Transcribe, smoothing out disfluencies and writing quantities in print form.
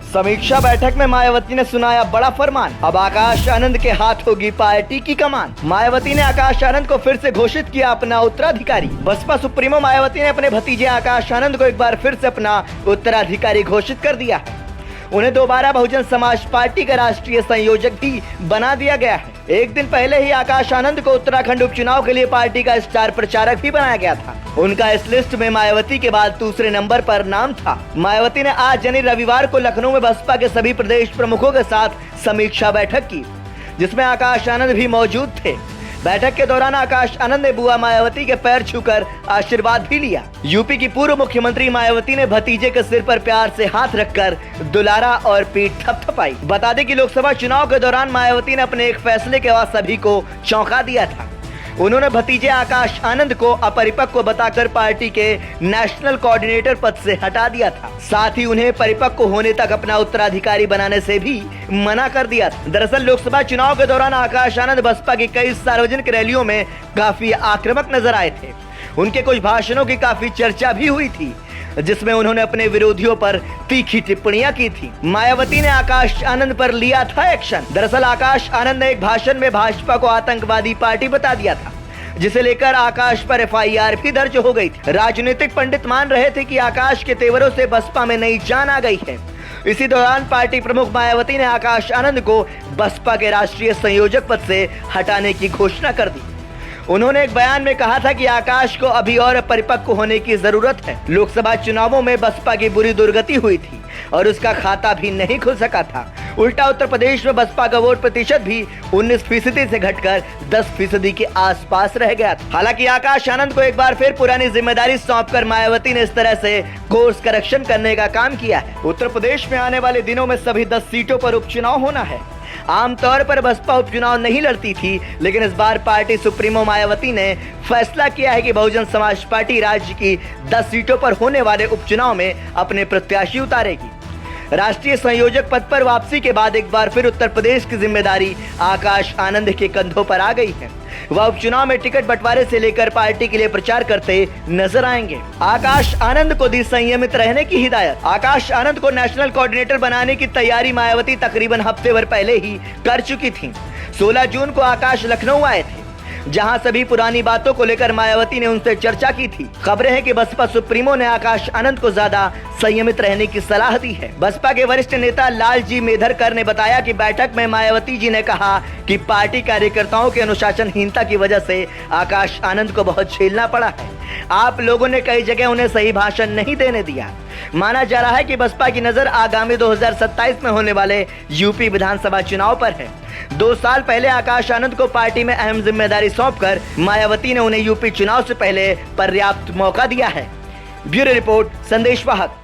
समीक्षा बैठक में मायावती ने सुनाया बड़ा फरमान। अब आकाश आनंद के हाथ होगी पार्टी की कमान। मायावती ने आकाश आनंद को फिर से घोषित किया अपना उत्तराधिकारी। बसपा सुप्रीमो मायावती ने अपने भतीजे आकाश आनंद को एक बार फिर से अपना उत्तराधिकारी घोषित कर दिया है। उन्हें दोबारा बहुजन समाज पार्टी का राष्ट्रीय संयोजक भी बना दिया गया है। एक दिन पहले ही आकाश आनंद को उत्तराखंड उपचुनाव के लिए पार्टी का स्टार प्रचारक भी बनाया गया था। उनका इस लिस्ट में मायावती के बाद दूसरे नंबर पर नाम था। मायावती ने आज यानी रविवार को लखनऊ में बसपा के सभी प्रदेश प्रमुखों के साथ समीक्षा बैठक की, जिसमें आकाश आनंद भी मौजूद थे। बैठक के दौरान आकाश आनंद ने बुआ मायावती के पैर छूकर आशीर्वाद भी लिया। यूपी की पूर्व मुख्यमंत्री मायावती ने भतीजे के सिर पर प्यार से हाथ रखकर दुलारा और पीठ थपथपाई। बता दें कि लोकसभा चुनाव के दौरान मायावती ने अपने एक फैसले के बाद सभी को चौंका दिया था। उन्होंने भतीजे आकाश आनंद को अपरिपक्व बताकर पार्टी के नेशनल कोऑर्डिनेटर पद से हटा दिया था। साथ ही उन्हें परिपक्व होने तक अपना उत्तराधिकारी बनाने से भी मना कर दिया था। दरअसल लोकसभा चुनाव के दौरान आकाश आनंद बसपा की कई सार्वजनिक रैलियों में काफी आक्रामक नजर आए थे। उनके कुछ भाषणों की काफी चर्चा भी हुई थी, जिसमें उन्होंने अपने विरोधियों पर तीखी टिप्पणियां की थी। मायावती ने आकाश आनंद पर लिया था एक्शन। दरअसल आकाश आनंद ने एक भाषण में भाजपा को आतंकवादी पार्टी बता दिया था, जिसे लेकर आकाश पर एफआईआर भी दर्ज हो गई थी। राजनीतिक पंडित मान रहे थे कि आकाश के तेवरों से बसपा में नई जान आ गई है। इसी दौरान पार्टी प्रमुख मायावती ने आकाश आनंद को बसपा के राष्ट्रीय संयोजक पद से हटाने की घोषणा कर दी। उन्होंने एक बयान में कहा था कि आकाश को अभी और परिपक्व होने की जरूरत है। लोकसभा चुनावों में बसपा की बुरी दुर्गति हुई थी और उसका खाता भी नहीं खुल सका था। उल्टा उत्तर प्रदेश में बसपा का वोट प्रतिशत भी 19% से घटकर 10% के आसपास रह गया था। हालांकि आकाश आनंद को एक बार फिर पुरानी जिम्मेदारी सौंपकर मायावती ने इस तरह से कोर्स करेक्शन करने का काम किया है। उत्तर प्रदेश में आने वाले दिनों में सभी 10 सीटों पर उपचुनाव होना है। आमतौर पर बसपा उपचुनाव नहीं लड़ती थी, लेकिन इस बार पार्टी सुप्रीमो मायावती ने फैसला किया है कि बहुजन समाज पार्टी राज्य की 10 सीटों पर होने वाले उपचुनाव में अपने प्रत्याशी उतारेगी। राष्ट्रीय संयोजक पद पर वापसी के बाद एक बार फिर उत्तर प्रदेश की जिम्मेदारी आकाश आनंद के कंधों पर आ गई है। वह उपचुनाव में टिकट बंटवारे से लेकर पार्टी के लिए प्रचार करते नजर आएंगे। आकाश आनंद को दी संयमित रहने की हिदायत। आकाश आनंद को नेशनल कोऑर्डिनेटर बनाने की तैयारी मायावती तकरीबन हफ्ते भर पहले ही कर चुकी थी। 16 जून को आकाश लखनऊ आए थे, जहां सभी पुरानी बातों को लेकर मायावती ने उनसे चर्चा की थी। खबरें हैं कि बसपा सुप्रीमो ने आकाश आनंद को ज्यादा संयमित रहने की सलाह दी है। बसपा के वरिष्ठ नेता लालजी मेधरकर ने बताया कि बैठक में मायावती जी ने कहा कि पार्टी कार्यकर्ताओं की अनुशासनहीनता की वजह से आकाश आनंद को बहुत झेलना पड़ा है। आप लोगों ने कई जगह उन्हें सही भाषण नहीं देने दिया। माना जा रहा है कि बसपा की नजर आगामी 2027 में होने वाले यूपी विधानसभा चुनाव पर है। 2 साल पहले आकाश आनंद को पार्टी में अहम जिम्मेदारी सौंपकर मायावती ने उन्हें यूपी चुनाव से पहले पर्याप्त मौका दिया है। ब्यूरो रिपोर्ट, संदेश वाहक।